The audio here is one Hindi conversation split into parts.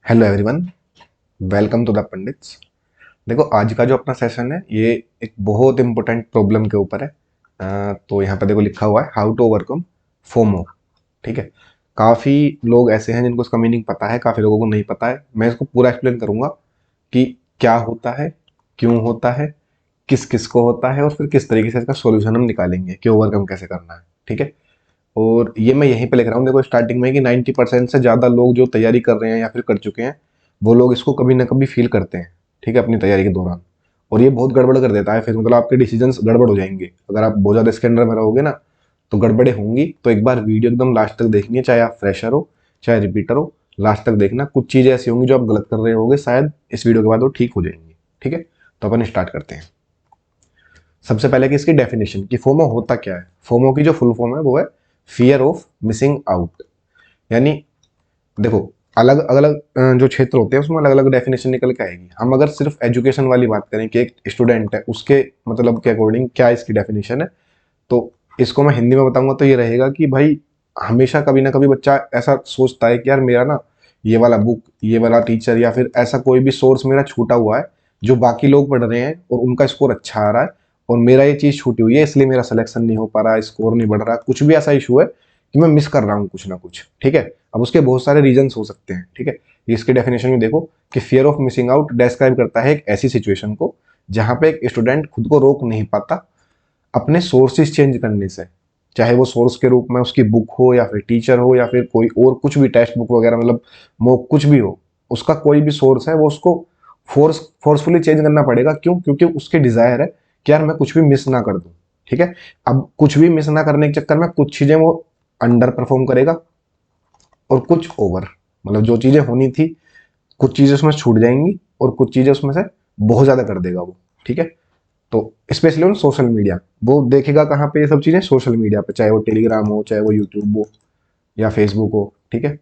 Hello everyone, welcome to the Pandits. देखो, आज का जो अपना सेशन है ये एक बहुत इंपॉर्टेंट प्रॉब्लम के ऊपर है। तो यहाँ पे देखो लिखा हुआ है हाउ टू ओवरकम फोमो। ठीक है, काफ़ी लोग ऐसे हैं जिनको इसका मीनिंग पता है, काफ़ी लोगों को नहीं पता है। मैं इसको पूरा एक्सप्लेन करूंगा कि क्या होता है, क्यों होता है, किस किस को होता है और फिर किस तरीके से इसका सोल्यूशन हम निकालेंगे कि ओवरकम कैसे करना है। ठीक है, और ये मैं यहीं पे लिख रहा हूँ देखो स्टार्टिंग में कि 90% से ज़्यादा लोग जो तैयारी कर रहे हैं या फिर कर चुके हैं वो लोग इसको कभी ना कभी फील करते हैं। ठीक है, अपनी तैयारी के दौरान। और ये बहुत गड़बड़ कर देता है, फिर मतलब आपके डिसीजंस गड़बड़ हो जाएंगे अगर आप बहुत ज़्यादा इसके अंडर में रहोगे ना, तो गड़बड़े होंगी। तो एक बार वीडियो एकदम लास्ट तक देखनी है, चाहे आप फ्रेशर हो चाहे रिपीटर हो, लास्ट तक देखना। कुछ चीज़ें ऐसी होंगी जो आप गलत कर रहे होगे, शायद इस वीडियो के बाद वो ठीक हो जाएंगी। ठीक है, तो अपन स्टार्ट करते हैं। सबसे पहले कि इसकी डेफिनेशन कि फोमो होता क्या है। फोमो की जो फुल फॉर्म है वो है फियर ऑफ मिसिंग आउट। यानी देखो, अलग अलग जो क्षेत्र होते हैं उसमें अलग अलग डेफिनेशन निकल के आएगी। हम अगर सिर्फ एजुकेशन वाली बात करें कि एक स्टूडेंट है उसके मतलब के अकॉर्डिंग क्या इसकी डेफिनेशन है, तो इसको मैं हिंदी में बताऊंगा तो ये रहेगा कि भाई हमेशा कभी ना कभी बच्चा ऐसा सोचता है कि यार मेरा ना ये वाला बुक, ये वाला टीचर या फिर ऐसा कोई भी सोर्स मेरा छूटा हुआ है जो बाकी लोग पढ़ रहे हैं और उनका स्कोर अच्छा आ रहा है, और मेरा ये चीज़ छूटी हुई है इसलिए मेरा सिलेक्शन नहीं हो पा रहा, स्कोर नहीं बढ़ रहा, कुछ भी ऐसा इशू है कि मैं मिस कर रहा हूँ कुछ ना कुछ। ठीक है, अब उसके बहुत सारे रीजंस हो सकते हैं। ठीक है, इसके डेफिनेशन में देखो कि fear of missing out describe करता है एक ऐसी सिचुएशन को जहां पे एक स्टूडेंट खुद को रोक नहीं पाता अपने सोर्सेज चेंज करने से। चाहे वो सोर्स के रूप में उसकी बुक हो या फिर टीचर हो या फिर कोई और कुछ भी टेक्स्ट बुक वगैरह, मतलब मॉक कुछ भी हो, उसका कोई भी सोर्स है वो उसको फोर्सफुली चेंज करना पड़ेगा। क्यों? क्योंकि उसके डिजायर है कि यार मैं कुछ भी मिस ना कर दूं। ठीक है, अब कुछ भी मिस ना करने के चक्कर में कुछ चीजें वो अंडर परफॉर्म करेगा और कुछ ओवर, मतलब जो चीजें होनी थी कुछ चीजें उसमें छूट जाएंगी और कुछ चीजें उसमें से बहुत ज्यादा कर देगा वो। ठीक है, तो स्पेशली ऑन सोशल मीडिया वो देखेगा कहाँ पे, ये सब चीज़ें सोशल मीडिया पे, चाहे वो टेलीग्राम हो चाहे वो यूट्यूब हो या फेसबुक हो। ठीक है,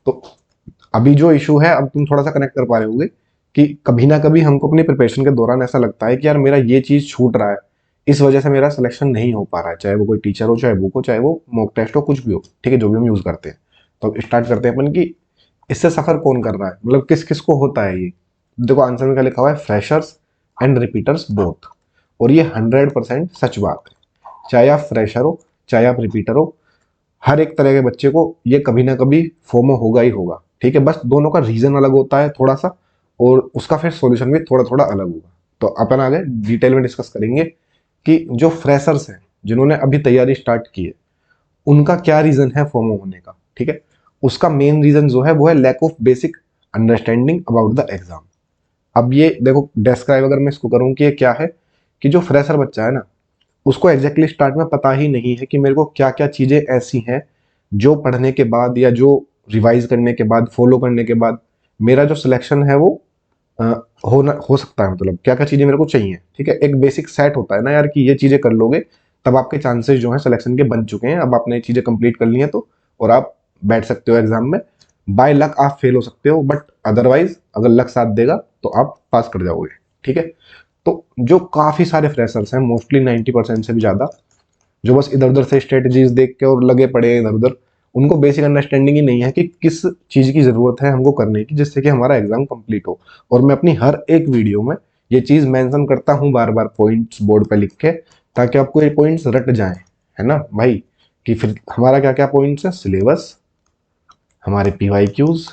तो अभी जो इशू है, अब तुम थोड़ा सा कनेक्ट कर पा रहे होगे कि कभी ना कभी हमको अपनी प्रिपरेशन के दौरान ऐसा लगता है कि यार मेरा ये चीज़ छूट रहा है, इस वजह से मेरा सिलेक्शन नहीं हो पा रहा है, चाहे वो कोई टीचर हो चाहे बुक हो चाहे वो मॉक टेस्ट हो, कुछ भी हो। ठीक है, जो भी हम यूज़ करते हैं। तो स्टार्ट करते हैं अपन कि इससे सफ़र कौन कर रहा है, मतलब किस किस को होता है ये। देखो आंसर में क्या लिखा हुआ है, फ्रेशर्स एंड रिपीटर्स बोथ। और ये 100% सच बात है। चाहे आप फ्रेशर हो चाहे आप रिपीटर हो, हर एक तरह के बच्चे को ये कभी ना कभी फोमो होगा ही होगा। ठीक है, बस दोनों का रीजन अलग होता है थोड़ा सा, और उसका फिर सॉल्यूशन भी थोड़ा थोड़ा अलग होगा। तो अपन आगे डिटेल में डिस्कस करेंगे कि जो फ्रेशर्स हैं जिन्होंने अभी तैयारी स्टार्ट की है उनका क्या रीजन है फोमो होने का। ठीक है, उसका मेन रीजन जो है वो है lack of basic understanding about the exam. अब ये देखो डिस्क्राइब अगर मैं इसको करूँ कि ये क्या है, कि जो फ्रेशर बच्चा है ना उसको एग्जैक्टली स्टार्ट में पता ही नहीं है कि मेरे को क्या क्या चीज़ें ऐसी हैं जो पढ़ने के बाद या जो रिवाइज करने के बाद फॉलो करने के बाद मेरा जो सिलेक्शन है वो अ, हो सकता है, मतलब क्या क्या चीज़ें मेरे को चाहिए। ठीक है, एक बेसिक सेट होता है ना यार कि ये चीज़ें कर लोगे तब आपके चांसेस जो है सिलेक्शन के बन चुके हैं, अब आपने ये चीज़ें कंप्लीट कर ली हैं तो, और आप बैठ सकते हो एग्जाम में। बाय लक आप फेल हो सकते हो, बट अदरवाइज अगर लक साथ देगा तो आप पास कर जाओगे। ठीक है, तो जो काफ़ी सारे फ्रेशर्स हैं, मोस्टली 90% से भी ज़्यादा, जो बस इधर उधर से स्ट्रेटजीज देख के और लगे पड़े हैं इधर उधर, उनको बेसिक अंडरस्टैंडिंग ही नहीं है कि किस चीज़ की ज़रूरत है हमको करने की जिससे कि हमारा एग्जाम कंप्लीट हो। और मैं अपनी हर एक वीडियो में ये चीज़ मेंशन करता हूँ बार बार पॉइंट्स बोर्ड पे लिख के, ताकि आपको ये पॉइंट्स रट जाएं, है ना भाई। कि फिर हमारा क्या क्या पॉइंट्स है, सिलेबस, हमारे PYQs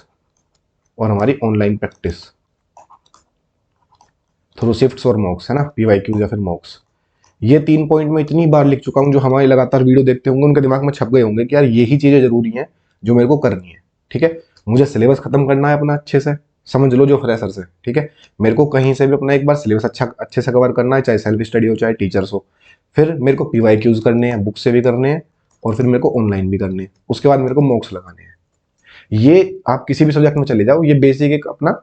और हमारी ऑनलाइन प्रैक्टिस थ्रू शिफ्ट्स और मॉक्स, है ना, PYQs या फिर मॉक्स। ये 3 पॉइंट मैं इतनी बार लिख चुका हूँ, जो हमारे लगातार वीडियो देखते होंगे उनके दिमाग में छप गए होंगे कि यार यही चीज़ें जरूरी हैं जो मेरे को करनी है। ठीक है, मुझे सिलेबस खत्म करना है अपना अच्छे से, समझ लो जो फ्रेशर से। ठीक है, मेरे को कहीं से भी अपना एक बार सिलेबस अच्छे से कवर करना है, चाहे सेल्फ स्टडी हो चाहे टीचर्स हो। फिर मेरे को PYQs करने हैं, बुक से भी करने हैं, और फिर मेरे को ऑनलाइन भी करने हैं। उसके बाद मेरे को मॉक्स लगाने हैं। ये आप किसी भी सब्जेक्ट में चले जाओ, ये बेसिक एक अपना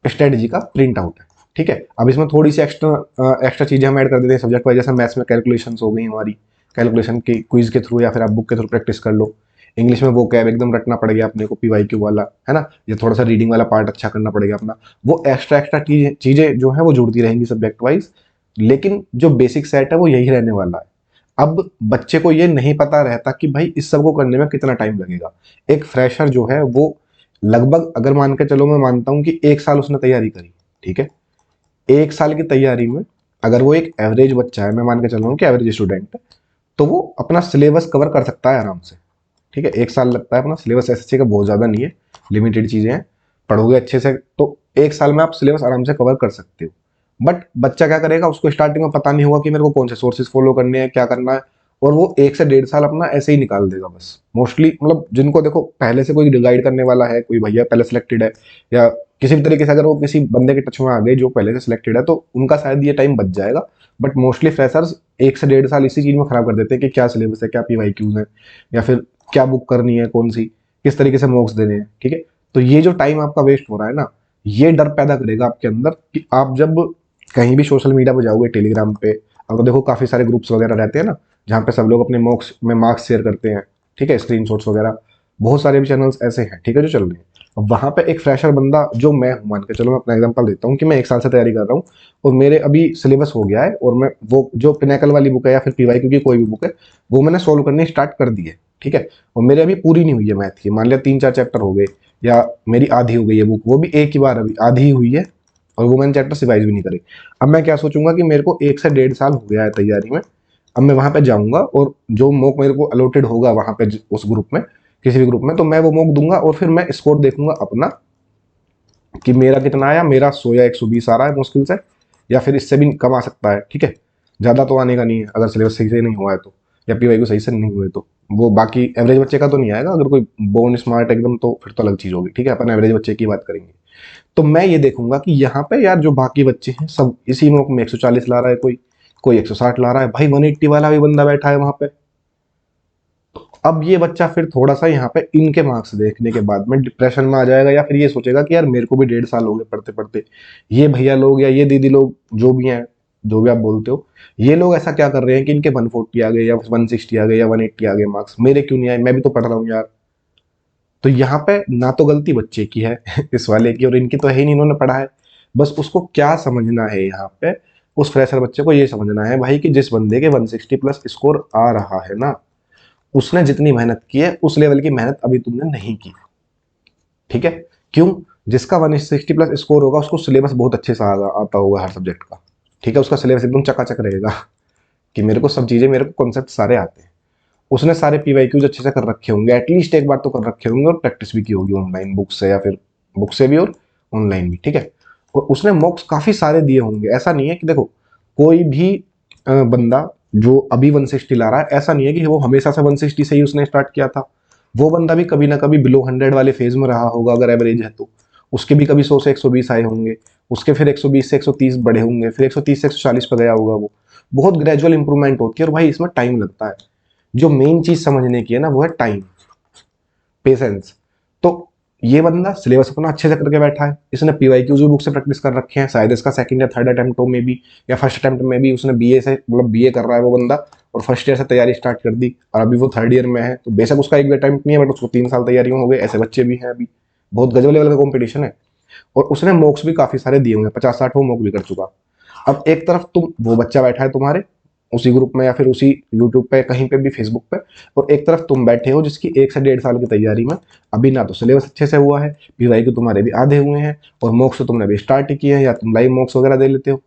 स्ट्रेटजी का प्रिंट आउट है। ठीक है, अब इसमें थोड़ी सी एक्स्ट्रा चीजें हम ऐड कर देते हैं सब्जेक्ट वाइज, जैसे मैथ्स में कैलकुलेशंस हो गई हमारी, कैलकुलेशन की क्विज के थ्रू या फिर आप बुक के थ्रू प्रैक्टिस कर लो। इंग्लिश में वो कैब एकदम रटना पड़ेगा अपने को, PYQ वाला, है ना। ये थोड़ा सा रीडिंग वाला पार्ट अच्छा करना पड़ेगा अपना। वो एक्स्ट्रा एक्स्ट्रा चीजें जो है वो जुड़ती रहेंगी सब्जेक्ट वाइज, लेकिन जो बेसिक सेट है वो यही रहने वाला है। अब बच्चे को ये नहीं पता रहता कि भाई इस सब को करने में कितना टाइम लगेगा। एक फ्रेशर जो है वो लगभग अगर मान के चलो, मैं मानता हूं कि 1 साल उसने तैयारी करी, ठीक है, 1 साल की तैयारी में अगर वो एक एवरेज बच्चा है, मैं मान के चल रहा हूँ कि एवरेज स्टूडेंट है, तो वो अपना सिलेबस कवर कर सकता है आराम से। ठीक है, 1 साल लगता है अपना सिलेबस, एसएससी का बहुत ज़्यादा नहीं है, लिमिटेड चीज़ें हैं, पढ़ोगे अच्छे से तो 1 साल में आप सिलेबस आराम से कवर कर सकते हो। बट बच्चा क्या करेगा, उसको स्टार्टिंग में पता नहीं होगा कि मेरे को कौन से सोर्सेज फॉलो करने हैं, क्या करना है, और वो 1 से 1.5 साल अपना ऐसे ही निकाल देगा बस। मोस्टली मतलब जिनको देखो पहले से कोई गाइड करने वाला है, कोई भैया पहले सिलेक्टेड है, या किसी भी तरीके से अगर वो किसी बंदे के टच में आ गए जो पहले से सिलेक्टेड है, तो उनका शायद ये टाइम बच जाएगा। बट मोस्टली फ्रेशर्स 1 से 1.5 साल इसी चीज़ में खराब कर देते हैं कि क्या सिलेबस है, क्या पीवाईक्यूज है, या फिर क्या बुक करनी है, कौन सी, किस तरीके से मॉक्स देने हैं। ठीक है, तो ये जो टाइम आपका वेस्ट हो रहा है ना, ये डर पैदा करेगा आपके अंदर कि आप जब कहीं भी सोशल मीडिया पे जाओगे, टेलीग्राम पे, अब तो देखो काफ़ी सारे ग्रुप्स वगैरह रहते हैं ना, जहाँ पे सब लोग अपने मॉक्स में मार्क्स शेयर करते हैं, ठीक है, स्क्रीनशॉट्स वगैरह, बहुत सारे भी चैनल्स ऐसे हैं, ठीक है, जो चल रहे हैं। अब वहाँ पे एक फ्रेशर बंदा जो मैं हूँ, मान के चलो मैं अपना एग्जांपल देता हूँ कि मैं 1 साल से तैयारी कर रहा हूँ, और मेरे अभी सिलेबस हो गया है, और मैं वो जो पिनेकल वाली बुक है या फिर पीवाईक्यू की कोई भी बुक है, वो मैंने सोल्व करनी स्टार्ट कर दी है। ठीक है, और मेरे अभी पूरी नहीं हुई है मैथ की, मान लिया 3-4 चैप्टर हो गए, या मेरी आधी हो गई है बुक, वो भी एक ही बार अभी आधी ही हुई है, और वो मैंने चैप्टर रिवाइज भी नहीं करे। अब मैं क्या सोचूंगा कि मेरे को 1 से 1.5 साल हो गया है तैयारी में, अब मैं वहां पे जाऊंगा और जो मॉक मेरे को अलॉटेड होगा वहां पे उस ग्रुप में, किसी भी ग्रुप में, तो मैं वो मॉक दूंगा और फिर मैं स्कोर देखूंगा अपना कि मेरा कितना आया, मेरा 100 या 120 आ रहा है मुश्किल से, या फिर इससे भी कम आ सकता है। ठीक है, ज़्यादा तो आने का नहीं है अगर सिलेबस सही से नहीं हुआ है तो, या पीवाई को सही से नहीं हुए तो। वो बाकी एवरेज बच्चे का तो नहीं आएगा, अगर कोई बोर्न स्मार्ट एकदम तो फिर तो अलग चीज़ होगी। ठीक है, अपन एवरेज बच्चे की बात करेंगे। तो मैं ये देखूंगा कि यहाँ पे यार जो बाकी बच्चे हैं सब इसी मॉक में 140 ला रहा है, कोई कोई 160 ला रहा है, भाई 180 वाला भी बंदा बैठा है वहां पे। अब ये बच्चा फिर थोड़ा सा यहाँ पे इनके मार्क्स देखने के बाद में डिप्रेशन में आ जाएगा, या फिर ये सोचेगा कि यार मेरे को भी 1.5 साल हो गए पढ़ते पढ़ते, ये भैया लोग या ये दीदी लोग जो भी हैं, जो भी आप बोलते हो, ये लोग ऐसा क्या कर रहे हैं कि इनके 140 आ गए या 160 आ गए या 180 आ गए मार्क्स, मेरे क्यों नहीं आए, मैं भी तो पढ़ रहा हूँ यार। तो यहाँ पे ना तो गलती बच्चे की है इस वाले की, और इनकी तो है ही नहीं, इन्होंने पढ़ा है। बस उसको क्या समझना है यहाँ पे, उस फ्रेशर बच्चे को ये समझना है भाई कि जिस बंदे के 160 प्लस स्कोर आ रहा है ना, उसने जितनी मेहनत की है उस लेवल की मेहनत अभी तुमने नहीं की। ठीक है, क्यों? जिसका 160 प्लस स्कोर होगा उसको सिलेबस बहुत अच्छे से आता होगा हर सब्जेक्ट का। ठीक है, उसका सिलेबस एकदम चकाचक रहेगा कि मेरे को सब चीजें, मेरे को कॉन्सेप्ट सारे आते हैं। उसने सारे पीवाईक्यूज अच्छे से कर रखे होंगे, एटलीस्ट एक बार तो कर रखे होंगे, और प्रैक्टिस भी की होगी ऑनलाइन बुक से, या फिर बुक से भी और ऑनलाइन भी। ठीक है, और उसने मॉक्स काफी सारे दिए होंगे। ऐसा नहीं है कि देखो कोई भी बंदा जो अभी 160 ला रहा है, ऐसा नहीं है कि वो हमेशा से 160 से ही उसने स्टार्ट किया था। वो बंदा भी कभी ना कभी बिलो 100 वाले फेज में रहा होगा, अगर एवरेज है तो। उसके भी कभी 100 से 120 आए होंगे, उसके फिर 120 से 130 बढ़े होंगे, फिर 130 से 140 पे गया होगा वो। बहुत ग्रेजुअल इंप्रूवमेंट होती है, और भाई इसमें टाइम लगता है। जो मेन चीज समझने की है ना, वो है टाइम, पेशेंस। तो ये बंदा सिलेबस अपना अच्छे से करके बैठा है, इसने पीवाईक्यूज भी बुक से प्रैक्टिस कर रखे हैं, शायद इसका सेकंड या थर्ड अटेम्प्ट में भी, या फर्स्ट अटेम्प्ट में भी उसने बीए से, मतलब बीए कर रहा है वो बंदा, और फर्स्ट ईयर से तैयारी स्टार्ट कर दी, और अभी वो थर्ड ईयर में है। तो बेशक उसका एक भी अटेम्प्ट नहीं है, बट उसको 3 साल तैयारी में हो गए, ऐसे बच्चे भी हैं अभी। बहुत गजब लेवल का कॉम्पिटिशन है, और उसने मॉक्स भी काफी सारे दिए हुए हैं, 50-60 वो मॉक भी कर चुका। अब एक तरफ तुम, वो बच्चा बैठा है तुम्हारे उसी ग्रुप में, या फिर उसी यूट्यूब पे, कहीं पे भी, फेसबुक पे, और एक तरफ तुम बैठे हो जिसकी 1 से 1.5 साल की तैयारी में अभी ना तो सिलेबस अच्छे से हुआ है, पीवाई के तुम्हारे भी आधे हुए हैं, और मॉक्स तो तुमने अभी स्टार्ट ही किए हैं, या तुम लाइव मॉक्स वगैरह दे लेते हो।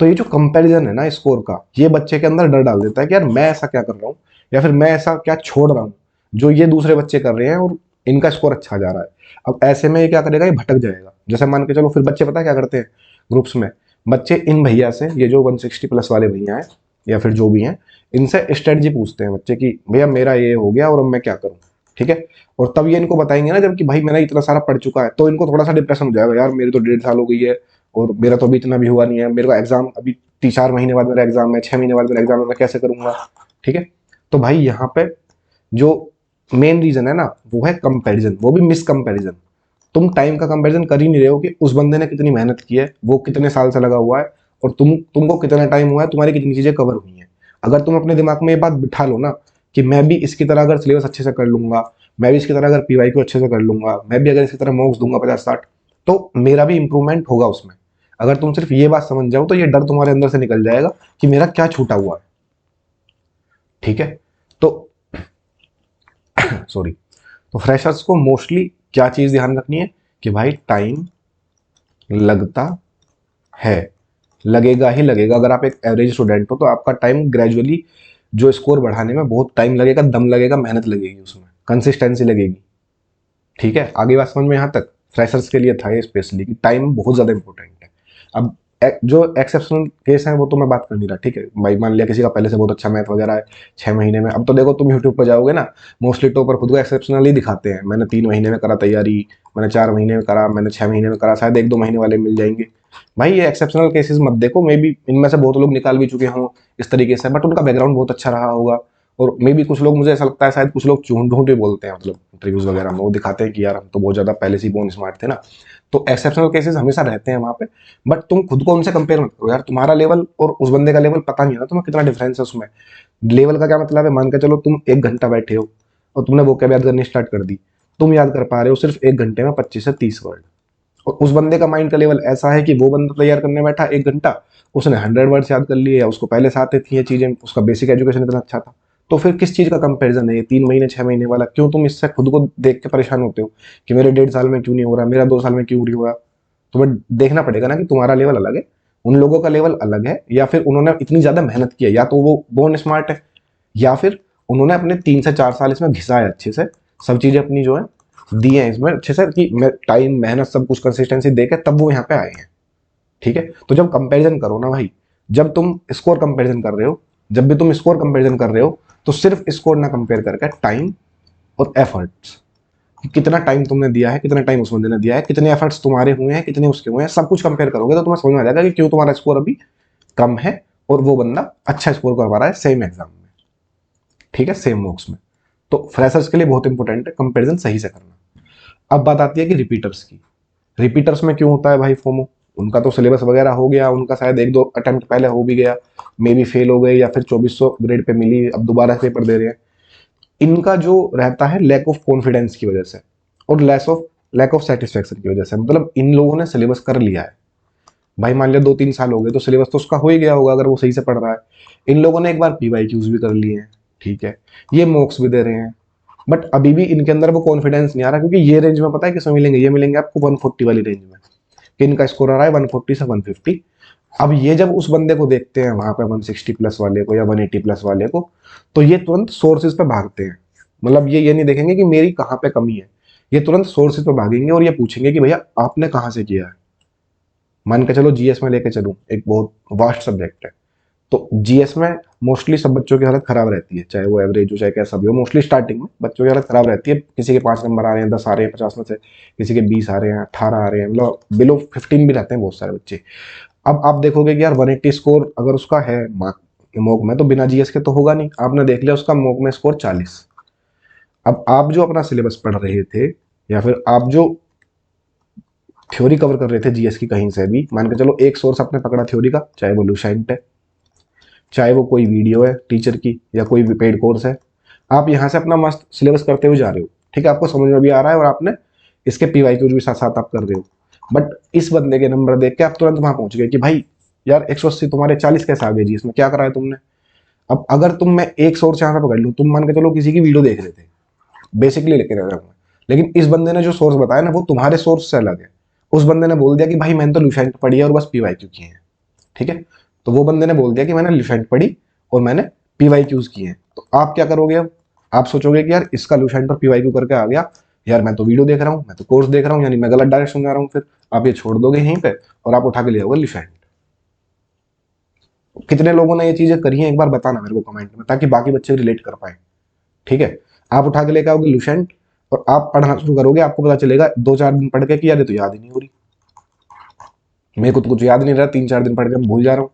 तो ये जो कंपैरिजन है ना स्कोर का, ये बच्चे के अंदर डर डाल देता है कि यार मैं ऐसा क्या कर रहा हूँ, या फिर मैं ऐसा क्या छोड़ रहा हूँ जो ये दूसरे बच्चे कर रहे हैं और इनका स्कोर अच्छा जा रहा है। अब ऐसे में ये क्या करेगा, ये भटक जाएगा। जैसे मान के चलो, फिर बच्चे पता है क्या करते हैं ग्रुप्स में, बच्चे इन भैया से, ये जो 160 प्लस वाले भैया हैं या फिर जो भी हैं, इनसे स्ट्रेटजी पूछते हैं बच्चे की, भैया मेरा ये हो गया और अब मैं क्या करूँ। ठीक है, और तब ये इनको बताएंगे ना, जबकि भाई मैंने इतना सारा पढ़ चुका है, तो इनको थोड़ा सा डिप्रेशन हो जाएगा, यार मेरी तो 1.5 साल हो गई है, और मेरा तो अभी इतना भी हुआ नहीं है, मेरे को एग्जाम अभी 3-4 महीने बाद मेरा एग्जाम है, 6 महीने बाद मेरा एग्जाम है, मैं कैसे करूंगा। ठीक है, तो भाई यहाँ पे जो मेन रीजन है ना, वो है कंपैरिजन, वो भी मिस कंपैरिजन। तुम टाइम का कंपैरिजन कर ही नहीं रहे हो कि उस बंदे ने कितनी मेहनत की है, वो कितने साल से लगा हुआ है, और तुमको कितना टाइम हुआ है, तुम्हारी कितनी चीजें कवर हुई हैं। अगर तुम अपने दिमाग में ये बात बिठा लो ना कि मैं भी इसकी तरह अगर सिलेबस अच्छे से कर लूंगा, मैं भी इसकी तरह अगर पीवाई को अच्छे से कर लूंगा, मैं भी अगर इसकी तरह मॉक्स दूंगा 50-60, तो मेरा भी इंप्रूवमेंट होगा उसमें। अगर तुम सिर्फ ये बात समझ जाओ, तो ये डर तुम्हारे अंदर से निकल जाएगा कि मेरा क्या छूटा हुआ है। ठीक है, तो सॉरी, तो फ्रेशर्स को मोस्टली क्या चीज़ ध्यान रखनी है कि भाई टाइम लगता है, लगेगा ही लगेगा। अगर आप एक एवरेज स्टूडेंट हो तो आपका टाइम ग्रेजुअली जो स्कोर बढ़ाने में बहुत टाइम लगेगा, दम लगेगा, मेहनत लगेगी, उसमें कंसिस्टेंसी लगेगी। ठीक है, आगे बात समझ में यहाँ तक। फ्रेशर्स के लिए था ये स्पेशली कि टाइम बहुत ज़्यादा इंपॉर्टेंट है। अब जो एक्सेप्शनल केस है वो तो मैं बात कर नहीं रहा, ठीक है भाई, मान लिया किसी का पहले से बहुत अच्छा मैथ वगैरह है, 6 महीने में। अब तो देखो तुम यूट्यूब पर जाओगे ना, मोस्टली टॉपर खुद को एक्सेप्शनल ही दिखाते हैं, मैंने 3 महीने में करा तैयारी, मैंने 4 महीने में करा, मैंने 6 महीने में करा, शायद 1-2 महीने वाले मिल जाएंगे। भाई ये एक्सेप्शनल केसेस मत देखो, मे बी इनमें से बहुत लोग निकाल भी चुके हों इस तरीके से, बट उनका बैकग्राउंड बहुत अच्छा रहा होगा। और मे भी कुछ लोग, मुझे ऐसा लगता है शायद कुछ लोग झूठ झूठ ही बोलते हैं, मतलब इंटरव्यूज वगैरह में वो दिखाते हैं कि यार हम तो बहुत ज़्यादा पहले से ही बोन स्मार्ट थे ना। तो एक्सेप्शनल केसेस हमेशा रहते हैं वहाँ पे, बट तुम खुद को उनसे कंपेयर मत करो यार, तुम्हारा लेवल और उस बंदे का लेवल पता नहीं है ना तुम्हें कितना डिफरेंस है उसमें। लेवल का क्या मतलब है, मान के चलो तुम 1 घंटा बैठे हो और तुमने वोकैब याद करनी स्टार्ट कर दी, तुम याद कर पा रहे हो सिर्फ 1 घंटे में 25 से 30 वर्ड, और उस बंदे का माइंड का लेवल ऐसा है कि वो बंदा तैयार करने बैठा 1 घंटा, उसने 100 वर्ड्स याद कर लिए, या उसको पहले से आते थी ये चीजें, उसका बेसिक एजुकेशन इतना अच्छा था। तो फिर किस चीज का कंपैरिजन है ये 3 महीने 6 महीने वाला? क्यों तुम इससे खुद को देख के परेशान होते हो कि मेरे 1.5 साल में क्यों नहीं हो रहा, मेरा 2 साल में क्यों नहीं हुआ? तुम्हें देखना पड़ेगा ना कि तुम्हारा लेवल अलग है, उन लोगों का लेवल अलग है, या फिर उन्होंने इतनी ज्यादा मेहनत की है, या तो वो बोर्न स्मार्ट है, या फिर उन्होंने अपने 3 से 4 साल इसमें घिसा है अच्छे से, सब चीजें अपनी जो है दी है इसमें अच्छे से, कि टाइम मेहनत सब कुछ कंसिस्टेंसी देकर तब वो यहाँ पे आए हैं। ठीक है, तो जब कंपैरिजन करो ना भाई, जब तुम स्कोर कंपैरिजन कर रहे हो, जब भी तुम स्कोर कंपैरिजन कर रहे हो, तो सिर्फ स्कोर ना कंपेयर करके टाइम और एफर्ट्स, कितना टाइम तुमने दिया है, कितना टाइम उस बंदे ने दिया है, कितने एफर्ट्स तुम्हारे हुए हैं, कितने उसके हुए हैं, सब कुछ कंपेयर करोगे तो तुम्हें समझ में आ जाएगा कि क्यों तुम्हारा स्कोर अभी कम है और वो बंदा अच्छा स्कोर कर पा रहा है सेम एग्जाम में, ठीक है, सेम मार्क्स में। तो फ्रेशर्स के लिए बहुत इंपॉर्टेंट है कंपेरिजन सही से करना। अब बात आती है कि रिपीटर्स की। रिपीटर्स में क्यों होता है भाई फोमो? उनका तो सिलेबस वगैरह हो गया, उनका शायद 1-2 अटेम्प्ट पहले हो भी गया, मे बी फेल हो गए, या फिर 2400 ग्रेड पे मिली, अब दोबारा पेपर दे रहे हैं। इनका जो रहता है लैक ऑफ कॉन्फिडेंस की वजह से, और लैक ऑफ सेटिस्फेक्शन की वजह से, मतलब इन लोगों ने सिलेबस कर लिया है भाई, मान लिया 2-3 साल हो गए तो सिलेबस तो उसका हो ही गया होगा अगर वो सही से पढ़ रहा है। इन लोगों ने एक बार पीवाईक्यूज भी कर लिए हैं, ठीक है, ये मॉक्स भी दे रहे हैं, बट अभी भी इनके अंदर वो कॉन्फिडेंस नहीं आ रहा, क्योंकि ये रेंज में पता है किसमें मिलेंगे, ये मिलेंगे आपको 140 वाली रेंज में, कि इनका स्कोर आ रहा है 140 से 150। अब ये जब उस बंदे को देखते हैं वहां पे 160 प्लस वाले को या 180 प्लस वाले को, तो ये तुरंत सोर्सेज पे भागते हैं। मतलब ये नहीं देखेंगे कि मेरी कहाँ पे कमी है, ये तुरंत सोर्सेज पे भागेंगे और ये पूछेंगे कि भैया आपने कहाँ से किया है। मान के चलो जीएस में लेके चलूं, एक बहुत वास्ट सब्जेक्ट है, तो जीएस में मोस्टली सब बच्चों की हालत खराब रहती है, चाहे वो एवरेज हो चाहे कैसा भी हो, मोस्टली स्टार्टिंग में बच्चों की हालत खराब रहती है। किसी के 5 नंबर आ रहे हैं, 10 आ रहे हैं 50 में से, किसी के 20 आ रहे हैं, 18 आ रहे हैं, मतलब बिलो 15 भी रहते हैं बहुत सारे बच्चे। अब आप देखोगे कि यार 180 स्कोर अगर उसका है मॉक में, तो बिना जीएस के तो होगा नहीं। आपने देख लिया उसका मॉक में स्कोर 40। अब आप जो अपना सिलेबस पढ़ रहे थे, या फिर आप जो थ्योरी कवर कर रहे थे जीएस की कहीं से भी, मान के चलो एक सोर्स आपने पकड़ा थ्योरी का, चाहे वो लुसेंट है, चाहे वो कोई वीडियो है टीचर की, या कोई भी पेड कोर्स है, आप यहाँ से अपना मस्त सिलेबस करते हुए जा रहे हो, ठीक है, आपको समझ में भी आ रहा है और आपने इसके पीवाईक्यूज भी साथ साथ आप कर रहे हो। बट इस बंदे के नंबर देख के आप तुरंत वहां पहुंच गए कि भाई यार 180 तुम्हारे 40 कैसे आ गए जी, इसमें क्या करा है तुमने? अब अगर तुम, मैं एक सोर्स यहाँ पे पकड़ लूँ, तुम मान के चलो किसी की वीडियो देख रहे थे, बेसिकली लेके रह रहा हूँ, लेकिन इस बंदे ने जो सोर्स बताया ना वो तुम्हारे सोर्स से अलग है। उस बंदे ने बोल दिया कि भाई मैंने तो लुसेंट पढ़ी है और बस पीवाईक्यू किए हैं, ठीक है, तो वो बंदे ने बोल दिया कि मैंने लुसेंट पढ़ी और मैंने पीवाईक्यूज किए हैं, तो आप क्या करोगे? अब आप सोचोगे कि यार इसका लुसेंट और पीवाईक्यू करके आ गया, यार मैं तो वीडियो देख रहा हूँ, मैं तो कोर्स देख रहा हूँ, यानी मैं गलत डायरेक्शन जा रहा हूँ, फिर आप ये छोड़ दोगे यहीं पे और आप उठा के ले आओगे लुसेंट। कितने लोगों ने ये चीजें करी हैं एक बार बताना मेरे को कमेंट में, ताकि बाकी बच्चे रिलेट कर पाए। ठीक है, आप उठा के लेके आओगे लुसेंट और आप पढ़ना शुरू करोगे, आपको पता चलेगा 2-4 दिन पढ़ के कि यार ये तो याद ही नहीं हो रही, मेरे को तो कुछ याद नहीं रहा, 3-4 दिन पढ़ के मैं भूल जा रहा हूँ।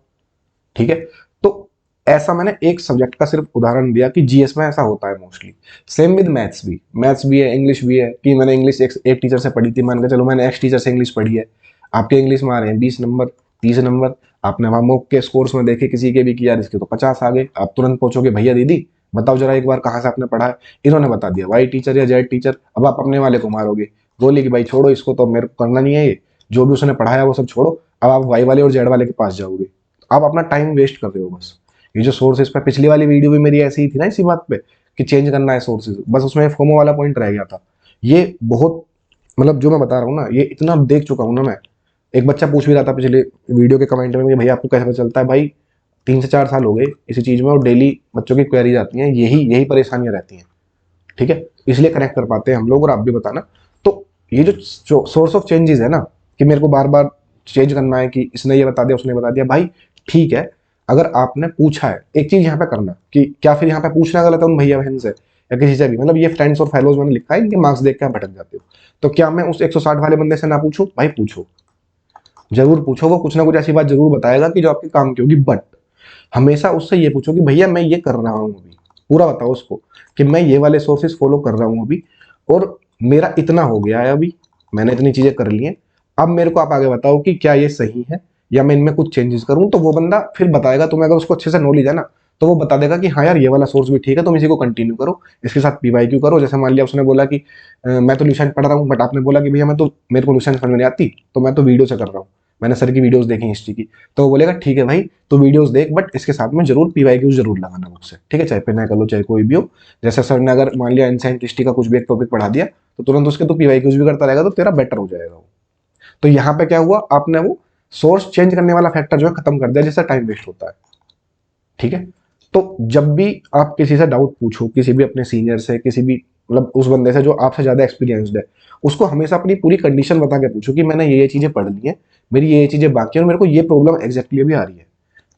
ठीक है, तो ऐसा मैंने एक सब्जेक्ट का सिर्फ उदाहरण दिया कि जीएस में ऐसा होता है मोस्टली। सेम विद मैथ्स भी है, इंग्लिश भी है, कि मैंने इंग्लिश एक टीचर से पढ़ी थी, मान के चलो मैंने एक्स टीचर से इंग्लिश पढ़ी है, आपके इंग्लिश में आ रहे हैं 20 नंबर, 30 नंबर, आपने वहां मॉक के स्कोर्स में देखे किसी के भी कि यार इसके तो 50 आ गए, आप तुरंत पूछोगे भैया दीदी बताओ जरा एक बार कहाँ से आपने पढ़ा है, इन्होंने बता दिया वाई टीचर या जेड टीचर। अब आप अपने वाले को मारोगे, बोले कि भाई छोड़ो इसको, तो मेरे को करना नहीं है, ये जो भी उसने पढ़ाया वो सब छोड़ो, अब आप वाई वाले और जेड वाले के पास जाओगे, आप अपना टाइम वेस्ट कर रहे हो बस। ये जो सोर्स है, इस पर पिछली वाली वीडियो भी मेरी ऐसी ही थी ना इसी बात पे, कि चेंज करना है सोर्सेज, बस उसमें फोमो वाला पॉइंट रह गया था। ये बहुत मतलब जो मैं बता रहा हूँ ना, ये इतना देख चुका हूँ ना मैं। एक बच्चा पूछ भी रहा था पिछले वीडियो के कमेंट में कि भैया आपको कैसे पता चलता है? भाई 3 से 4 साल हो गए इसी चीज़ में, और डेली बच्चों की क्वेरीज आती हैं, यही यही परेशानियां रहती हैं। ठीक है, इसलिए कनेक्ट कर पाते हैं हम लोग, और आप भी बताना। तो ये जो सोर्स ऑफ चेंजेस है ना, कि मेरे को बार बार चेंज करना है, कि इसने ये बता दिया उसने बता दिया, भाई ठीक है, अगर आपने पूछा है, एक चीज यहाँ पे करना कि क्या फिर यहाँ पे पूछना गलत है उन भैया बहन से या किसी से भी, मतलब ये फ्रेंड्स और फैलोज मैंने लिखा है, इनके मार्क्स देख के आप भटक जाते हो, तो क्या मैं उस 160 वाले बंदे से ना पूछूं? भाई पूछो, जरूर पूछो, वो कुछ ना कुछ ऐसी बात जरूर बताएगा कि जो आपके काम की होगी। बट हमेशा उससे ये पूछो कि भैया मैं ये कर रहा हूँ अभी, पूरा बताओ उसको कि मैं ये वाले सोर्सेज फॉलो कर रहा हूँ अभी, और मेरा इतना हो गया है अभी, मैंने इतनी चीजें कर ली हैं, अब मेरे को आप आगे बताओ कि क्या ये सही है या मैं इनमें कुछ चेंजेस करूं। तो वो बंदा फिर बताएगा, तुम्हें अगर उसको अच्छे से नॉलेज है ना, तो वो बता देगा कि हाँ यार ये वाला सोर्स भी ठीक है, तुम इसी को कंटिन्यू करो, इसके साथ पीवाईक्यू करो। जैसे मान लिया उसने बोला कि मैं तो लुसेंट पढ़ रहा हूँ, बट आपने बोला कि भैया मैं तो, मेरे को लुसेंट समझ में नहीं आती, तो मैं तो वीडियो से कर रहा हूँ, मैंने सर की वीडियोस देखी हिस्ट्री की, तो वो बोलेगा ठीक है भाई तो वीडियोस देख, बट इसके साथ में जरूर पीवाईक्यू जरूर लगाना बुक से, ठीक है, चाहे पेन कर लो चाहे कोई भी हो। जैसे सर ने अगर मान लिया एंशिएंट हिस्ट्री का कुछ भी एक टॉपिक पढ़ा दिया, तो तुरंत उसके तो पीवाईक्यूज भी करता रहेगा, तो तेरा बेटर हो जाएगा वो। तो यहाँ पे क्या हुआ, आपने वो सोर्स चेंज करने वाला फैक्टर जो है खत्म कर दिया, जिससे टाइम वेस्ट होता है। ठीक है, तो जब भी आप किसी से डाउट पूछो, किसी भी अपने सीनियर से, किसी भी मतलब उस बंदे से जो आपसे ज्यादा एक्सपीरियंसड है, उसको हमेशा अपनी पूरी कंडीशन बता के पूछो कि मैंने ये चीजें पढ़ ली है, मेरी ये चीजें बाकी है, और मेरे को ये प्रॉब्लम एग्जैक्टली अभी आ रही है।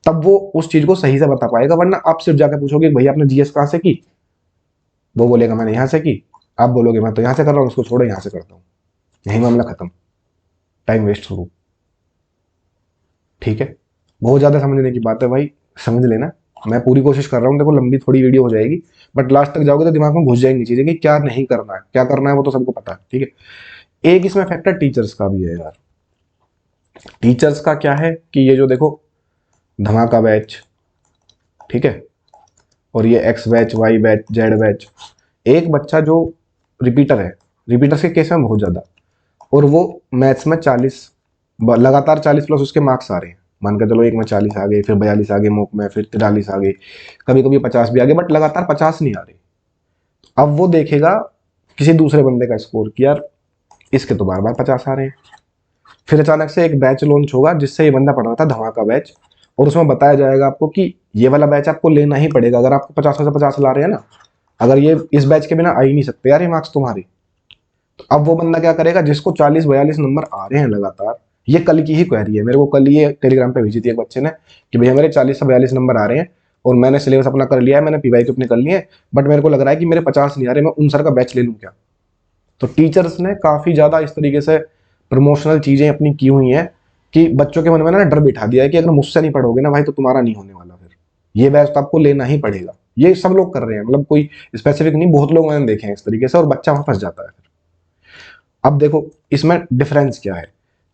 तब वो उस चीज को सही से बता पाएगा। वरना आप सिर्फ जाके पूछोगे भैया आपने जीएस कहाँ से की, वो बोलेगा मैंने यहाँ से की, आप बोलोगे मैं तो यहाँ से कर रहा हूँ, उसको छोड़ो यहाँ से करता हूँ, यही मामला खत्म, टाइम वेस्ट शुरू। ठीक है, बहुत ज्यादा समझने की बात है भाई, समझ लेना। मैं पूरी कोशिश कर रहा हूँ, देखो लंबी थोड़ी वीडियो हो जाएगी, बट लास्ट तक जाओगे तो दिमाग में घुस जाएंगी चीजें कि क्या नहीं करना है, क्या करना है वो तो सबको पता है। ठीक है, एक इसमें फैक्टर टीचर्स का भी है यार। टीचर्स का क्या है कि ये जो देखो धमाका बैच, ठीक है, और ये x batch, y batch, z batch, एक बच्चा जो रिपीटर है, रिपीटर्स के केस में बहुत ज्यादा, और वो मैथ्स में 40 लगातार 40+ उसके मार्क्स आ रहे हैं, मान के चलो एक में 40 आ गए, फिर 42 आ गए मॉक में, फिर 43 आ गए, कभी कभी 50 भी आ गए, बट लगातार 50 नहीं आ रहे। अब वो देखेगा किसी दूसरे बंदे का स्कोर कि यार इसके तो बार बार 50 आ रहे हैं। फिर अचानक से एक बैच लॉन्च होगा जिससे ये बंदा पढ़ रहा था, धमाका बैच, और उसमें बताया जाएगा आपको कि ये वाला बैच आपको लेना ही पड़ेगा अगर आपको 50 में से 50 ला रहे हैं ना, अगर ये इस बैच के बिना आ ही नहीं सकते यार ये मार्क्स तुम्हारे। तो अब वो बंदा क्या करेगा, जिसको 40-42 नंबर आ रहे हैं लगातार, ये कल की ही क्वेरी है, मेरे को कल ये टेलीग्राम पे भेजी थी एक बच्चे ने कि भैया मेरे 40 से 42 नंबर आ रहे हैं, और मैंने सिलेबस अपना कर लिया है, मैंने पीवाईक्यू अपने कर लिए हैं, बट मेरे को लग रहा है कि मेरे 50 नहीं आ रहे, मैं उन सर का बैच ले लूँ क्या? तो टीचर्स ने काफी ज्यादा इस तरीके से प्रमोशनल चीजें अपनी की हुई हैं कि बच्चों के मन में ना डर बिठा दिया है कि अगर मुझसे नहीं पढ़ोगे ना भाई तो तुम्हारा नहीं होने वाला, फिर ये बैच तो आपको लेना ही पड़ेगा। ये सब लोग कर रहे हैं, मतलब कोई स्पेसिफिक नहीं, बहुत लोग मैंने देखे हैं इस तरीके से, और बच्चा वहां फंस जाता है फिर। अब देखो इसमें डिफरेंस क्या है,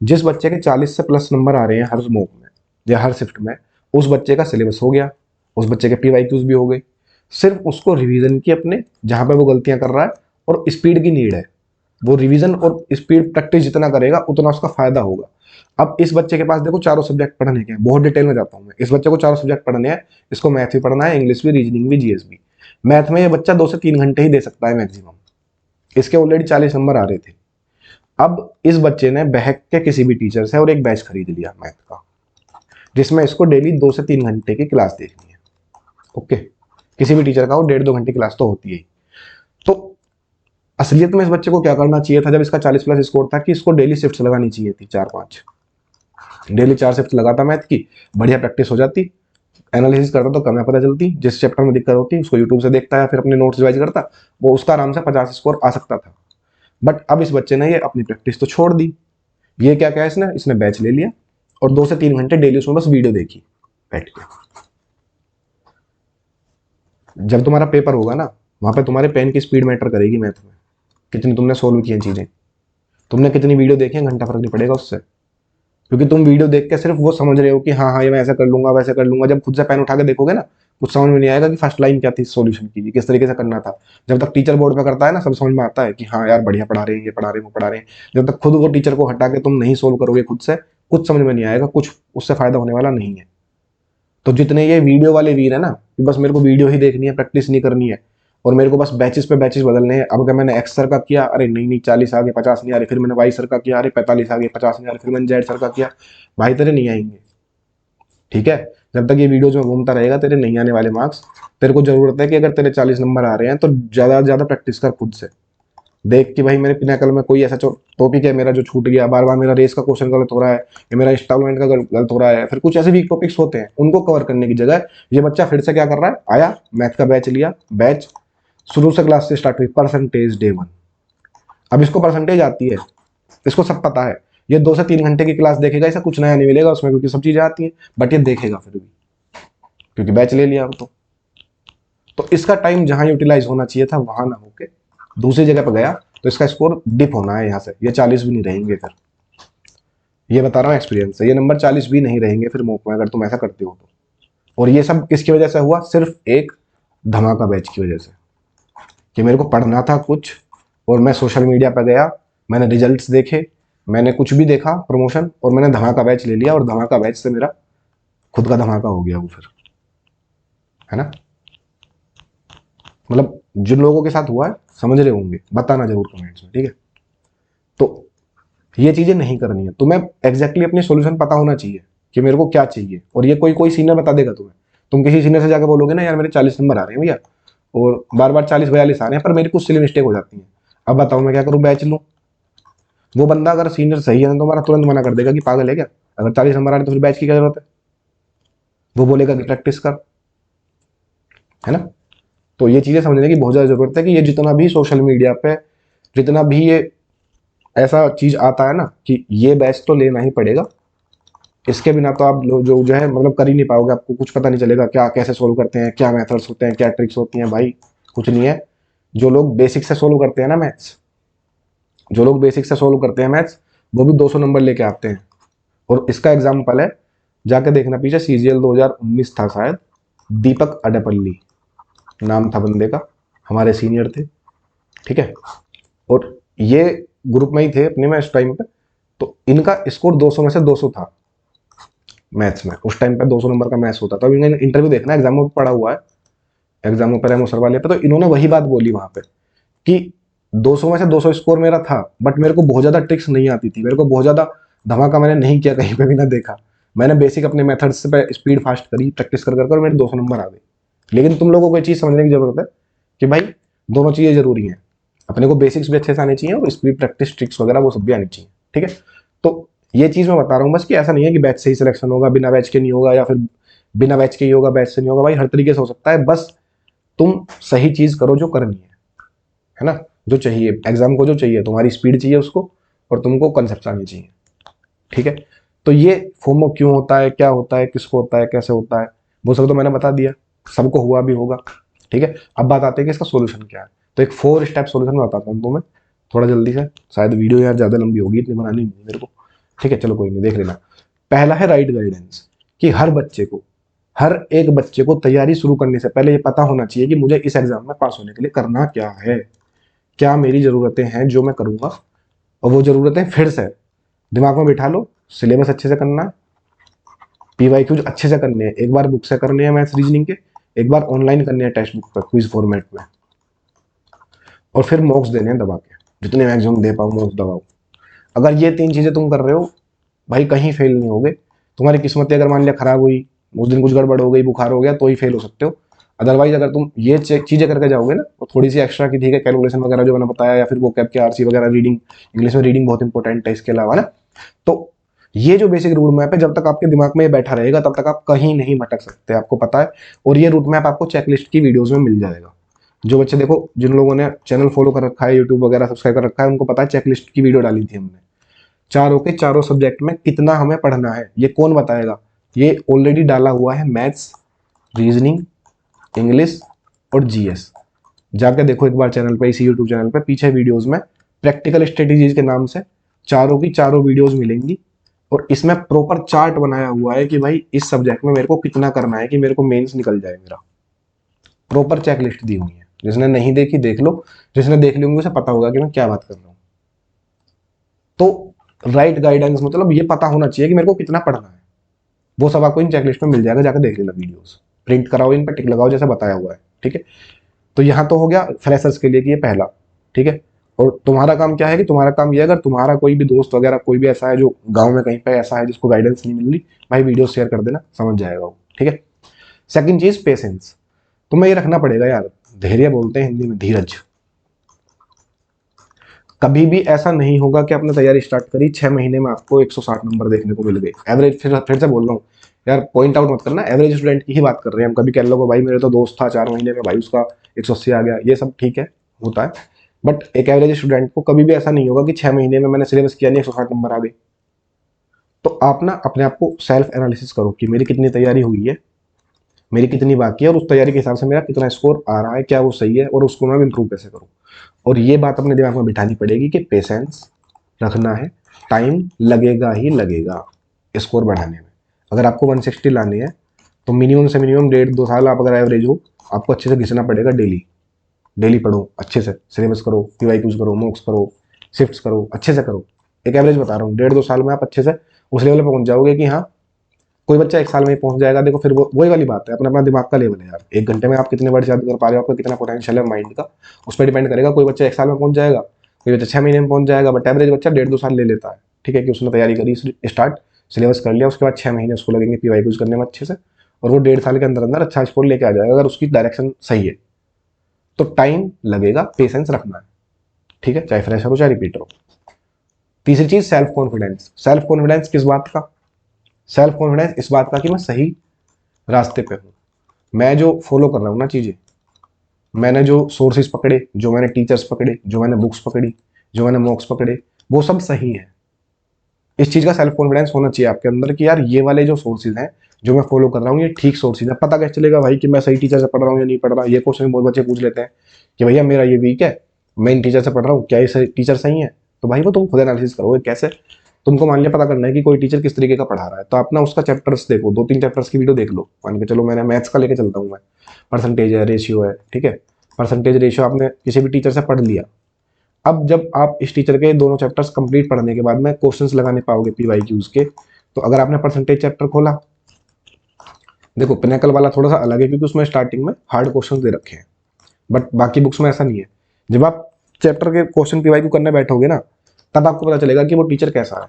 जिस बच्चे के 40 से प्लस नंबर आ रहे हैं हर मॉक में या हर शिफ्ट में, उस बच्चे का सिलेबस हो गया, उस बच्चे के पीवाईक्यूज भी हो गए, सिर्फ उसको रिवीजन की अपने जहां पे वो गलतियां कर रहा है और स्पीड की नीड है, वो रिवीजन और स्पीड प्रैक्टिस जितना करेगा उतना उसका फायदा होगा। अब इस बच्चे के पास देखो चारों सब्जेक्ट पढ़ने के हैं, बहुत डिटेल में जाता हूं मैं, इस बच्चे को चारों सब्जेक्ट पढ़ने हैं, इसको मैथ भी पढ़ना है, इंग्लिश भी, रीजनिंग भी, जीएस भी। मैथ में ये बच्चा 2 से 3 घंटे ही दे सकता है मैक्सिमम, इसके ऑलरेडी 40 नंबर आ रहे थे। अब इस बच्चे ने बहक के किसी भी टीचर से और एक बैच खरीद लिया मैथ का, जिसमें इसको डेली 2 से 3 घंटे की क्लास देखनी है। ओके, किसी भी टीचर का वो 1.5-2 घंटे क्लास तो होती है ही। तो असलियत में इस बच्चे को क्या करना चाहिए था, जब इसका 40+ स्कोर था, कि इसको डेली शिफ्ट्स लगानी चाहिए थी, 4-5, डेली 4 शिफ्ट लगाता मैथ की, बढ़िया प्रैक्टिस हो जाती, एनालिसिस करता तो कम पता चलती, जिस चैप्टर में दिक्कत होती उसको यूट्यूब से देखता है, फिर अपने नोट्स रिवाइज करता, वो उसका आराम से 50 स्कोर आ सकता था। बट अब इस बच्चे ने ये अपनी प्रैक्टिस तो छोड़ दी, ये क्या क्या इसने इसने बैच ले लिया और 2 से 3 घंटे डेली उसमें बस वीडियो देखी बैठ के। जब तुम्हारा पेपर होगा ना, वहां पे तुम्हारे पेन की स्पीड मैटर करेगी मैथ में, कितनी तुमने सोल्व की हैं चीजें, तुमने कितनी वीडियो देखी है, घंटा फर्क नहीं पड़ेगा उससे, क्योंकि तुम वीडियो देख के सिर्फ वो समझ रहे हो कि हाँ हाँ ये मैं ऐसा कर लूंगा वैसे कर लूंगा, जब खुद से पेन उठा के देखोगे ना कुछ समझ में नहीं आएगा कि फर्स्ट लाइन क्या थी सॉल्यूशन की, किस तरीके से करना था। जब तक टीचर बोर्ड पे करता है ना सब समझ में आता है कि हाँ यार बढ़िया पढ़ा रहे हैं, ये पढ़ा रहे हैं, वो पढ़ा रहे हैं। जब तक खुद वो टीचर को हटा के तुम नहीं सोल्व करोगे खुद से, कुछ समझ में नहीं आएगा, कुछ उससे फायदा होने वाला नहीं है। तो जितने ये वीडियो वाले वीर है ना कि बस मेरे को वीडियो ही देखनी है, प्रैक्टिस नहीं करनी है, और मेरे को बस बैचेस पे बैचेस बदलने हैं। अब अगर मैंने एक्स सर का किया, अरे नहीं नहीं 40 आ गए, 50 नहीं आ रहे, फिर मैंने वाई सर का किया, अरे 45 आ गए, 50 नहीं आ रहे, फिर मैंने जेड सर का किया, भाई तेरे नहीं आएंगे। ठीक है, जब तक ये वीडियोज में घूमता रहेगा तेरे नहीं आने वाले मार्क्स। तेरे को जरूरत है कि अगर तेरे 40 नंबर आ रहे हैं तो ज्यादा से ज्यादा प्रैक्टिस कर खुद से। देख कि भाई मेरे पिनाकल में कोई ऐसा टॉपिक है मेरा जो छूट गया, बार बार मेरा रेस का क्वेश्चन गलत हो रहा है, या मेरा इंस्टॉलमेंट का गलत हो रहा है, फिर कुछ ऐसे भी टॉपिक्स होते हैं उनको कवर करने की जगह ये बच्चा फिर से क्या कर रहा है, आया मैथ का बैच लिया, बैच शुरू से क्लास से स्टार्ट हुई, परसेंटेज डे 1। अब इसको परसेंटेज आती है, इसको सब पता है, ये 2 से 3 घंटे की क्लास देखेगा, ऐसा कुछ नया नहीं मिलेगा उसमें क्योंकि सब चीजें आती हैं, बट ये देखेगा फिर भी क्योंकि बैच ले लिया अब तो इसका टाइम जहां यूटिलाइज होना चाहिए था वहां ना होके दूसरी जगह पर गया, तो इसका स्कोर डिप होना है यहाँ से, ये 40 भी नहीं रहेंगे फिर, ये बता रहा हूँ एक्सपीरियंस से, ये नंबर 40 भी नहीं रहेंगे फिर मॉक में अगर तुम ऐसा करते हो तो। और ये सब किसकी वजह से हुआ, सिर्फ एक धमाका बैच की वजह से, कि मेरे को पढ़ना था कुछ और मैं सोशल मीडिया पर गया, मैंने रिजल्ट्स देखे, मैंने कुछ भी देखा प्रमोशन, और मैंने धमाका बैच ले लिया, और धमाका बैच से मेरा खुद का धमाका हो गया वो फिर, है ना। मतलब जिन लोगों के साथ हुआ है समझ रहे होंगे, बताना जरूर कमेंट्स में, ठीक है। तो ये चीजें नहीं करनी है, तुम्हें एग्जैक्टली अपनी सॉल्यूशन पता होना चाहिए कि मेरे को क्या चाहिए, और ये कोई कोई सीनियर बता देगा तुम्हें। तुम किसी सीनियर से जाकर बोलोगे ना यार मेरे 40 नंबर आ रहे हैं भैया, और बार बार 40-42 आ रहे हैं, पर मेरी कुछ सिली मिस्टेक हो जाती है, अब बताओ मैं क्या करूं, बैच लूं। वो बंदा अगर सीनियर सही है तो तुम्हारा तुरंत मना कर देगा कि पागल है क्या, अगर 40 नंबर आ रहे हैं तो फिर बैच की क्या जरूरत है, वो बोलेगा कि प्रैक्टिस कर, है ना। तो ये चीजें समझने की बहुत ज्यादा जरूरत है कि ये जितना भी सोशल मीडिया पे जितना भी ये ऐसा चीज आता है ना कि ये बैच तो लेना ही पड़ेगा, इसके बिना तो आप जो है मतलब कर ही नहीं पाओगे, आपको कुछ पता नहीं चलेगा क्या कैसे सोल्व करते हैं, क्या मेथड्स होते हैं, क्या ट्रिक्स होती हैं, भाई कुछ नहीं है। जो लोग बेसिक से सोल्व करते हैं ना मैथ्स, जो लोग बेसिक से सोल्व करते हैं मैथ्स, वो भी 200 नंबर लेके आते हैं। और इसका एग्जाम्पल है, जाके देखना पीछे सीजीएल 2019 था शायद, दीपक अडेपल्ली नाम था बंदे का, हमारे सीनियर थे, ठीक है, और ये ग्रुप में ही थे अपने में इस टाइम पे। तो इनका स्कोर 200 में से 200 था मैथ्स में, उस टाइम पे 200 नंबर का मैथ्स होता था। तो इन्होंने इंटरव्यू देखना, एग्जामों में पढ़ा हुआ है, एग्जामों पर रेमो सर वाले पे, तो इन्होंने वही बात बोली वहां पे कि 200 में से 200 स्कोर मेरा था, बट मेरे को बहुत ज्यादा ट्रिक्स नहीं आती थी, मेरे को बहुत ज्यादा धमाका मैंने नहीं किया, कहीं पे भी ना देखा, मैंने बेसिक अपने मेथड्स पे स्पीड फास्ट करी, प्रैक्टिस कर कर मेरे 200 नंबर आ गए। लेकिन तुम लोगों को ये चीज समझने की जरूरत है कि भाई दोनों चीजें जरूरी हैं, अपने को बेसिक्स भी अच्छे से आनी चाहिए और स्पीड प्रैक्टिस ट्रिक्स वगैरह वो सब भी आनी चाहिए, ठीक है। तो ये चीज मैं बता रहा हूँ बस कि ऐसा नहीं है कि बैच से ही सिलेक्शन होगा, बिना बैच के नहीं होगा, या फिर बिना बैच के ही होगा बैच से नहीं होगा, भाई हर तरीके से हो सकता है, बस तुम सही चीज करो जो करनी है ना। जो चाहिए एग्जाम को, जो चाहिए तुम्हारी स्पीड चाहिए उसको, और तुमको कंसेप्ट आनी चाहिए, ठीक है। तो ये फोमो क्यों होता है, क्या होता है, किसको होता है, कैसे होता है, वो सब तो मैंने बता दिया, सबको हुआ भी होगा, ठीक है। अब बात आती है कि इसका सोल्यूशन क्या है। तो एक 4 स्टेप सोल्यूशन में बताता हूँ तुम्हें, थोड़ा जल्दी से, शायद वीडियो यार ज्यादा लंबी होगी, इतनी बनानी नहीं मेरे को, ठीक है, चलो कोई नहीं, देख लेना। पहला है राइट गाइडेंस, कि हर एक बच्चे को तैयारी शुरू करने से पहले ये पता होना चाहिए कि मुझे इस एग्जाम में पास होने के लिए करना क्या है, क्या मेरी जरूरतें हैं जो मैं करूंगा, और वो जरूरतें फिर से दिमाग में बिठा लो, सिलेबस अच्छे से करना है, पीवाईक्यूज अच्छे से करने हैं, एक बार बुक से करने हैं मैथ्स रीजनिंग के, एक बार ऑनलाइन करने हैं टेक्स्ट बुक पर क्विज फॉर्मेट में, और फिर मॉक्स देने हैं दबा के, जितने मैक्सिमम दे पाओ मॉक्स दबाओ। अगर ये 3 चीजें तुम कर रहे हो भाई कहीं फेल नहीं होगे। तुम्हारी किस्मत अगर मान लिया खराब हुई, उस दिन कुछ गड़बड़ हो गई, बुखार हो गया, तो ही फेल हो सकते हो। अदरवाइज अगर तुम ये चीजें करके जाओगे ना, तो थोड़ी सी एक्स्ट्रा की ठीक है, कैलकुलेशन वगैरह जो मैंने बताया, या फिर वो कैप के आरसी वगैरह, रीडिंग, इंग्लिश में रीडिंग बहुत इंपॉर्टेंट है इसके अलावा ना। तो ये जो बेसिक रूट मैप है, जब तक आपके दिमाग में ये बैठा रहेगा तब तक आप कहीं नहीं भटक सकते, आपको पता है। और ये रूट मैप आपको चेकलिस्ट की वीडियोस में मिल जाएगा। जो बच्चे देखो, जिन लोगों ने चैनल फॉलो कर रखा है, यूट्यूब वगैरह सब्सक्राइब कर रखा है, उनको पता है चेकलिस्ट की वीडियो डाली थी हमने, चारों के चारों सब्जेक्ट में कितना हमें पढ़ना है, ये कौन बताएगा, ये ऑलरेडी डाला हुआ है, मैथ्स, रीजनिंग, इंग्लिश और जीएस। जाके देखो एक बार चैनल पे, इसी यूट्यूब चैनल पे पीछे वीडियोस में प्रैक्टिकल स्ट्रेटेजीज के नाम से चारों की चारों वीडियोस मिलेंगी, और इसमें प्रॉपर चार्ट बनाया हुआ है कि भाई इस सब्जेक्ट में मेरे को कितना करना है कि मेरे को मेंस निकल जाए मेरा, प्रॉपर चेकलिस्ट दी हुई है। जिसने नहीं देखी देख लो, जिसने देख ली होंगी उसे पता होगा कि मैं क्या बात कर रहा हूँ। तो राइट गाइडेंस मतलब ये पता होना चाहिए कि मेरे को कितना पढ़ना है, वो सब आपको इन चेकलिस्ट में मिल जाएगा, जाकर देख लेना वीडियोस, प्रिंट कराओ, इन पर टिक लगाओ जैसा बताया हुआ है, ठीक है। तो यहाँ तो हो गया फ्रेशर्स के लिए कि ये पहला, ठीक है। और तुम्हारा काम क्या है कि तुम्हारा काम ये, अगर तुम्हारा कोई भी दोस्त वगैरह कोई भी ऐसा है जो गांव में कहीं पे ऐसा है जिसको गाइडेंस नहीं मिल रही, भाई वीडियो शेयर कर देना, समझ जाएगा वो, ठीक है। सेकंड चीज पेशेंस, तुम्हें ये रखना पड़ेगा यार, धैर्य बोलते हैं हिंदी में, धीरज। कभी भी ऐसा नहीं होगा कि आपने तैयारी स्टार्ट करी 6 महीने में आपको 160 नंबर देखने को मिल गए एवरेज। फिर से बोल रहा हूँ यार, पॉइंट आउट मत करना, एवरेज स्टूडेंट की ही बात कर रहे हैं हम। कभी कह लो भाई मेरे तो दोस्त था 4 महीने में भाई उसका 180 आ गया, ये सब ठीक है, होता है। बट एक एवरेज स्टूडेंट को कभी भी ऐसा नहीं होगा कि 6 महीने में मैंने सिलेबस किया नहीं 160 नंबर आ गए। तो आप ना अपने आप को सेल्फ एनालिसिस करो कि मेरी कितनी तैयारी हुई है, मेरी कितनी बाकी है, और उस तैयारी के हिसाब से मेरा कितना स्कोर आ रहा है, क्या वो सही है, और उसको मैं इम्प्रूव कैसे करूँ। और ये बात अपने दिमाग में बिठानी पड़ेगी कि पेशेंस रखना है, टाइम लगेगा ही लगेगा स्कोर बढ़ाने में। अगर आपको 160 लाने हैं तो मिनिमम से मिनिमम 1.5-2 साल आप अगर एवरेज हो, आपको अच्छे से घिसना पड़ेगा। डेली डेली पढ़ो, अच्छे से सिलेबस करो, पीवाईक्यूज करो, मॉक्स करो, शिफ्ट्स करो, अच्छे से करो। एक एवरेज बता रहा हूँ, 1.5-2 साल में आप अच्छे से उस लेवल पर पहुंच जाओगे कि हाँ, कोई बच्चा 1 साल में ही पहुंच जाएगा। देखो फिर वही वाली बात है, अपना अपना दिमाग का लेवल है यार। 1 घंटे में आप कितने वर्ड याद कर पा रहे हो, आपका कितना पोटेंशियल है माइंड का, उस पर डिपेंड करेगा। कोई बच्चा 1 साल में पहुंच जाएगा, कोई बच्चा 6 महीने में पहुंच जाएगा, बट एवरेज बच्चा 1.5-2 साल ले लेता है, ठीक है। कि उसने तैयारी करी स्टार्ट, सिलेबस कर लिया, उसके बाद 6 महीने उसको लगेंगे पीवाईक्यूज करने में अच्छे से, और वो 1.5 साल के अंदर अंदर अच्छा स्कोर लेके आ जाएगा अगर उसकी डायरेक्शन सही है। तो टाइम लगेगा, पेशेंस रखना है, ठीक है, चाहे फ्रेशर हो चाहे रिपीटर हो। तीसरी चीज सेल्फ कॉन्फिडेंस। सेल्फ कॉन्फिडेंस किस बात का? सेल्फ कॉन्फिडेंस इस बात का कि मैं सही रास्ते पे हूँ, मैं जो फॉलो कर रहा हूँ ना चीजें, मैंने जो सोर्सेज पकड़े, जो मैंने टीचर्स पकड़े, जो मैंने बुक्स पकड़ी, जो मैंने मॉक्स पकड़े, वो सब सही है। इस चीज का सेल्फ कॉन्फिडेंस होना चाहिए आपके अंदर कि यार ये वाले जो सोर्सेज हैं जो मैं फॉलो कर रहा हूँ ये ठीक सोर्सेज है। पता कैसे चलेगा भाई कि मैं सही टीचर से पढ़ रहा हूँ या नहीं पढ़ रहा? ये क्वेश्चन बहुत बच्चे पूछ लेते हैं कि भैया मेरा ये वीक है, मैं इन टीचर से पढ़ रहा हूँ, क्या ये टीचर सही है? तो भाई वो तुम खुद एनालिसिस करोगे कैसे। तुमको मान लिया पता करना है कि कोई टीचर किस तरीके का पढ़ा रहा है, तो आप ना उसका चैप्टर्स देखो, 2-3 चैप्टर्स की वीडियो देख लो। मान के चलो मैंने मैथ्स का लेके चलता हूँ मैं, परसेंटेज है, रेशियो है, ठीक है। परसेंटेज रेशियो आपने किसी भी टीचर से पढ़ लिया। अब जब आप इस टीचर के दोनों चैप्टर्स कंप्लीट पढ़ने के बाद में क्वेश्चंस लगाने पाओगे पीवाईक्यूज के, तो अगर आपने परसेंटेज चैप्टर खोला, देखो पिनेकल वाला थोड़ा सा अलग है क्योंकि उसमें स्टार्टिंग में हार्ड क्वेश्चंस दे रखे हैं, बट बाकी बुक्स में ऐसा नहीं है। जब आप चैप्टर के क्वेश्चन पीवाईक्यू करने बैठोगे ना, तब आपको पता चलेगा कि वो टीचर कैसा है,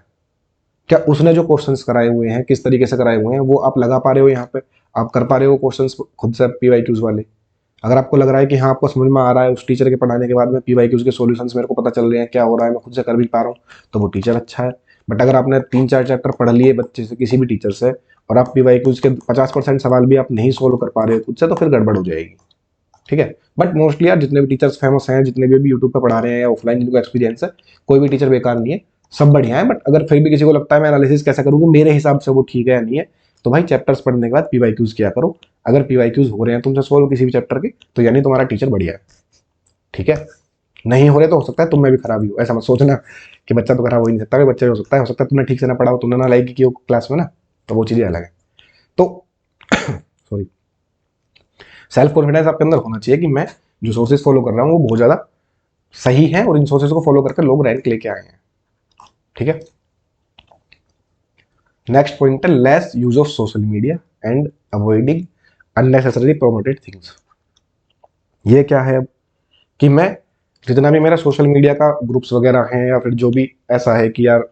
क्या उसने जो क्वेश्चंस कराए हुए हैं किस तरीके से कराए हुए हैं वो आप लगा पा रहे हो, यहाँ पे आप कर पा रहे हो क्वेश्चंस खुद से पीवाईक्यूज वाले। अगर आपको लग रहा है कि हाँ आपको समझ में आ रहा है उस टीचर के पढ़ाने के बाद में, पीवाईक्यूज के सॉल्यूशंस मेरे को पता चल रहे हैं क्या हो रहा है, मैं खुद से कर भी पा रहा हूँ, तो वो टीचर अच्छा है। बट अगर आपने 3-4 चैप्टर पढ़ लिए बच्चे से, किसी भी टीचर से, और आप पीवाईक्यूज के 50% सवाल भी आप नहीं सोल्व कर पा रहे हो खुद से, तो फिर गड़बड़ हो जाएगी, ठीक है। बट मोस्टली यार जितने भी टीचर्स फेमस हैं, जितने भी यूट्यूब पे पढ़ा रहे हैं या ऑफलाइन जिनको एक्सपीरियंस है, कोई भी टीचर बेकार नहीं है, सब बढ़िया है। बट अगर फिर भी किसी को लगता है मैं एनालिसिस कैसे करूँगी, मेरे हिसाब से वो ठीक है या नहीं है, तो भाई चैप्टर्स पढ़ने के बाद पीवाईक्यूज किया करो। अगर पीवाईक्यूज हो रहे हैं तुमसे सोल्व किसी भी चैप्टर के, तो यानी तुम्हारा टीचर बढ़िया है, ठीक है। नहीं हो रहे तो हो सकता है तुम में भी खराबी हो, ऐसा मत सोचना कि बच्चा तो खराब हो ही नहीं सकता, बच्चा हो सकता है तुमने ठीक से ना पढ़ा हो, तुमने ना लाइक की हो क्लास में ना, तो वो चीज़ें अलग है। तो सॉरी, सेल्फ कॉन्फिडेंस आपके अंदर होना चाहिए कि मैं जो सोर्सेज फॉलो कर रहा हूँ वो बहुत ज़्यादा सही है, और इन सोर्सेज को फॉलो करके लोग रैंक लेके आए हैं, ठीक है। नेक्स्ट पॉइंट है less use of social media and avoiding unnecessary promoted things. ये क्या है अब कि मैं जितना भी मेरा सोशल मीडिया का ग्रुप्स वगैरह हैं, या फिर जो भी ऐसा है कि यार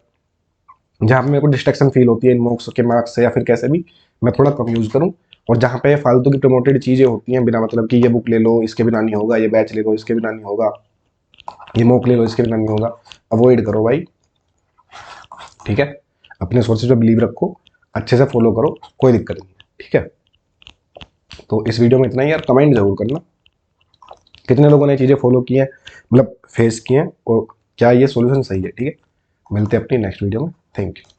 जहाँ पे मेरे को डिस्ट्रैक्शन फील होती है इन मॉक्स के मार्क्स से या फिर कैसे भी, मैं थोड़ा कम यूज़ करूँ। और जहाँ पे फालतू की प्रमोटेड चीज़ें होती हैं बिना मतलब कि ये बुक ले लो इसके बिना नहीं होगा, ये बैच ले लो इसके बिना नहीं होगा, ये मॉक ले लो इसके बिना नहीं होगा, अवॉइड करो भाई, ठीक है। अपने सोर्सेज पे बिलीव रखो, अच्छे से फॉलो करो, कोई दिक्कत नहीं है, ठीक है। तो इस वीडियो में इतना ही यार, कमेंट जरूर करना कितने लोगों ने चीज़ें फॉलो की हैं, मतलब फेस की हैं, और क्या ये सॉल्यूशन सही है, ठीक है। मिलते हैं अपनी नेक्स्ट वीडियो में, थैंक यू।